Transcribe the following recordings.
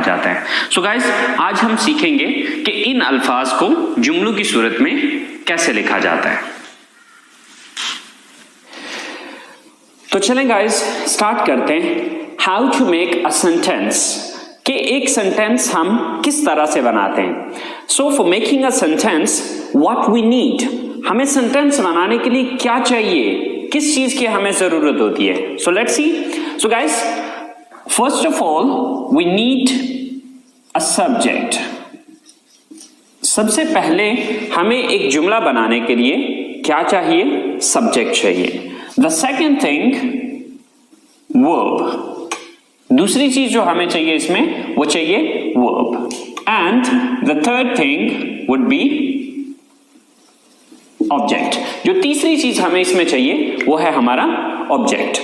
जाता है। So guys, आज हम सीखेंगे कि इन अल्फाज को जुमलों की सूरत में कैसे लिखा जाता है। तो चलें गाइस, स्टार्ट करते हैं। How to make a sentence, कि एक सेंटेंस हम किस तरह से बनाते हैं। So for making a sentence what we need, हमें सेंटेंस बनाने के लिए क्या चाहिए, किस चीज की हमें जरूरत होती है। So let's see. So guys, first of all we need a subject. सबसे पहले हमें एक जुमला बनाने के लिए क्या चाहिए, सब्जेक्ट चाहिए। द सेकेंड थिंग वर्ब, दूसरी चीज जो हमें चाहिए इसमें वो चाहिए verb. And the third thing would be object. जो तीसरी चीज हमें इसमें चाहिए वो है हमारा ऑब्जेक्ट।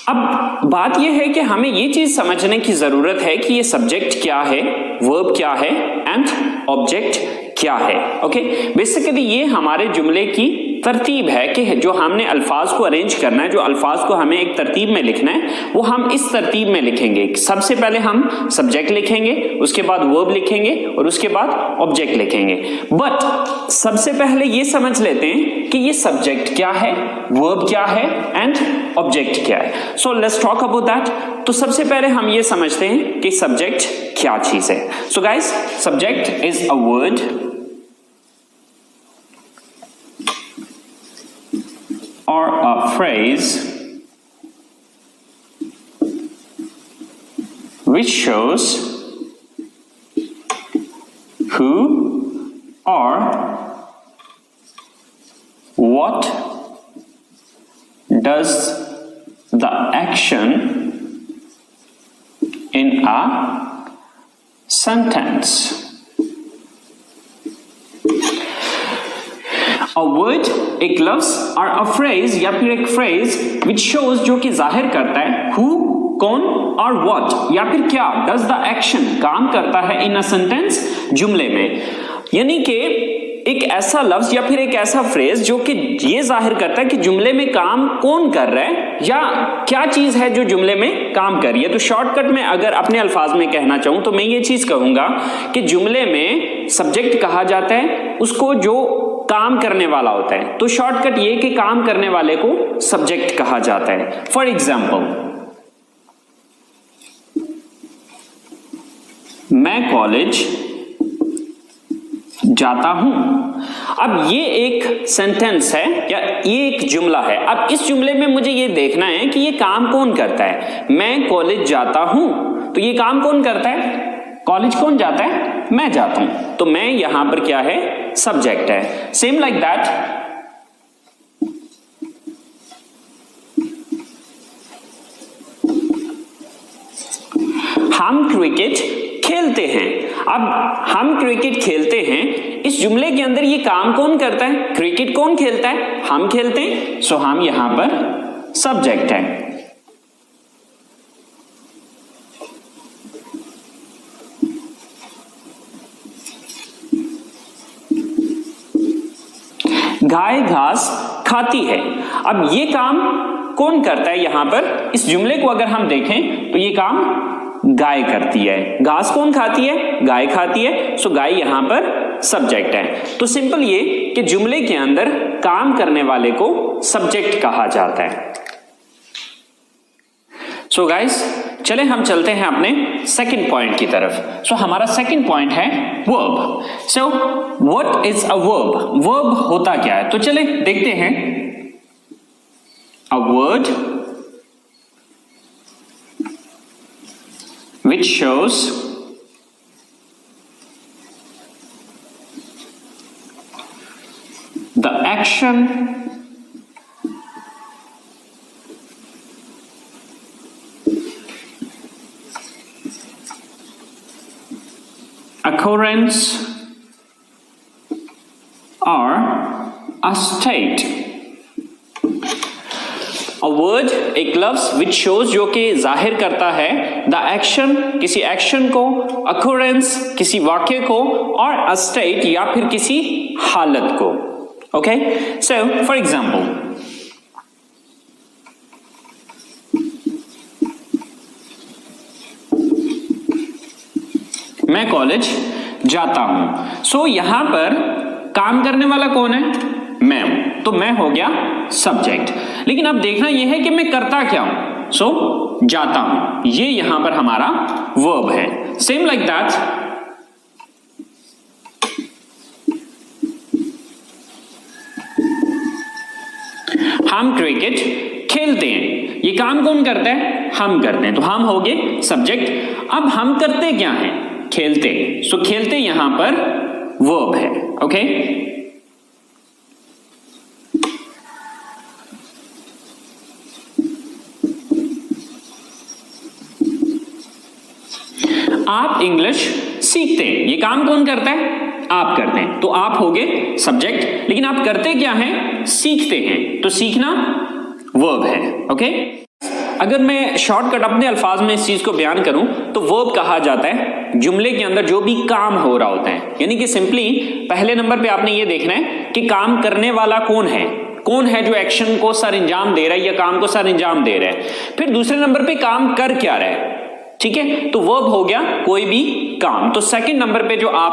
अब बात यह है कि हमें ये चीज समझने की जरूरत है कि ये सब्जेक्ट क्या है, वर्ब क्या है एंड ऑब्जेक्ट क्या है। ओके, बेसिकली ये हमारे जुमले की तरतीब है कि जो हमने अल्फाज को अरेंज करना है, जो अल्फाज को हमें एक तरतीब में लिखना है, वो हम इस तरतीब में लिखेंगे। सबसे पहले हम सब्जेक्ट लिखेंगे, उसके बाद वर्ब लिखेंगे और उसके बाद ऑब्जेक्ट लिखेंगे। बट सबसे पहले ये समझ लेते हैं कि ये सब्जेक्ट क्या है, वर्ब क्या है एंड ऑब्जेक्ट क्या है। So let's talk about that. तो सबसे पहले हम ये समझते हैं कि सब्जेक्ट क्या चीज है। So guys, subject is a word or a phrase which shows who or what does the action in a sentence. A word, एक लफ्ज और a phrase या फिर एक phrase which shows, जो कि जाहिर करता है who, कौन, और what या फिर क्या does the action, काम करता है in a sentence, जुमले में। यानी कि एक ऐसा लफ्ज या फिर एक ऐसा फ्रेज जो कि ये जाहिर करता है कि जुमले में काम कौन कर रहा है या क्या चीज है जो जुमले में काम कर रही है। तो शॉर्टकट में अगर अपने अल्फाज में कहना चाहूं तो मैं ये चीज कहूंगा कि जुमले में सब्जेक्ट कहा जाता है उसको जो काम करने वाला होता है। तो शॉर्टकट ये कि काम करने वाले को सब्जेक्ट कहा जाता है। फॉर एग्जाम्पल, मैं कॉलेज जाता हूं। अब ये एक सेंटेंस है या ये एक जुमला है। अब इस जुमले में मुझे ये देखना है कि ये काम कौन करता है। मैं कॉलेज जाता हूं, तो ये काम कौन करता है, कॉलेज कौन जाता है, मैं जाता हूं। तो मैं यहां पर क्या है, सब्जेक्ट है। सेम लाइक दैट, हम क्रिकेट खेलते हैं। अब हम क्रिकेट खेलते हैं, इस जुमले के अंदर ये काम कौन करता है, क्रिकेट कौन खेलता है, हम खेलते हैं। सो हम यहां पर सब्जेक्ट है। गाय घास खाती है। अब ये काम कौन करता है यहां पर, इस जुमले को अगर हम देखें तो ये काम गाय करती है। घास कौन खाती है, गाय खाती है। सो गाय यहां पर सब्जेक्ट है। तो सिंपल ये कि जुमले के अंदर काम करने वाले को सब्जेक्ट कहा जाता है। सो गाइस, चले हम चलते हैं अपने सेकंड पॉइंट की तरफ। सो हमारा सेकंड पॉइंट है verb. So what is a verb, verb होता क्या है। तो चले देखते हैं। A word which shows the action occurrence or a state। A word, एक लफ्ज which shows, जो कि जाहिर करता है the action, किसी एक्शन को, occurrence, किसी वाक्य को, और a state या फिर किसी हालत को। Okay, so for example, मैं कॉलेज जाता हूं। सो यहां पर काम करने वाला कौन है? मैं हूं, तो मैं हो गया सब्जेक्ट। लेकिन अब देखना यह है कि मैं करता क्या हूं। सो जाता हूं, ये यहां पर हमारा वर्ब है। सेम लाइक दैट, हम क्रिकेट खेलते हैं। ये काम कौन करता है? हम करते हैं, तो हम हो गए सब्जेक्ट। अब हम करते क्या हैं? खेलते हैं। सो खेलते यहां पर वर्ब है। ओके, आप इंग्लिश सीखते हैं। ये काम कौन करता है? आप करते हैं, तो आप हो गए सब्जेक्ट। लेकिन आप करते क्या हैं? सीखते हैं, तो सीखना वर्ब है। ओके, अगर मैं शॉर्टकट अपने अल्फाज में इस चीज को बयान करूं तो वर्ब कहा जाता है जुमले के अंदर जो भी काम हो रहा होता है। यानी कि सिंपली पहले नंबर पे आपने ये देखना है कि काम करने वाला कौन है, कौन है जो एक्शन को सर अंजाम दे रहा है या काम को सर अंजाम दे रहा है। फिर दूसरे नंबर पे काम कर क्या रहा है, ठीक है, तो वर्ब हो गया कोई भी काम। तो सेकंड नंबर पे जो आप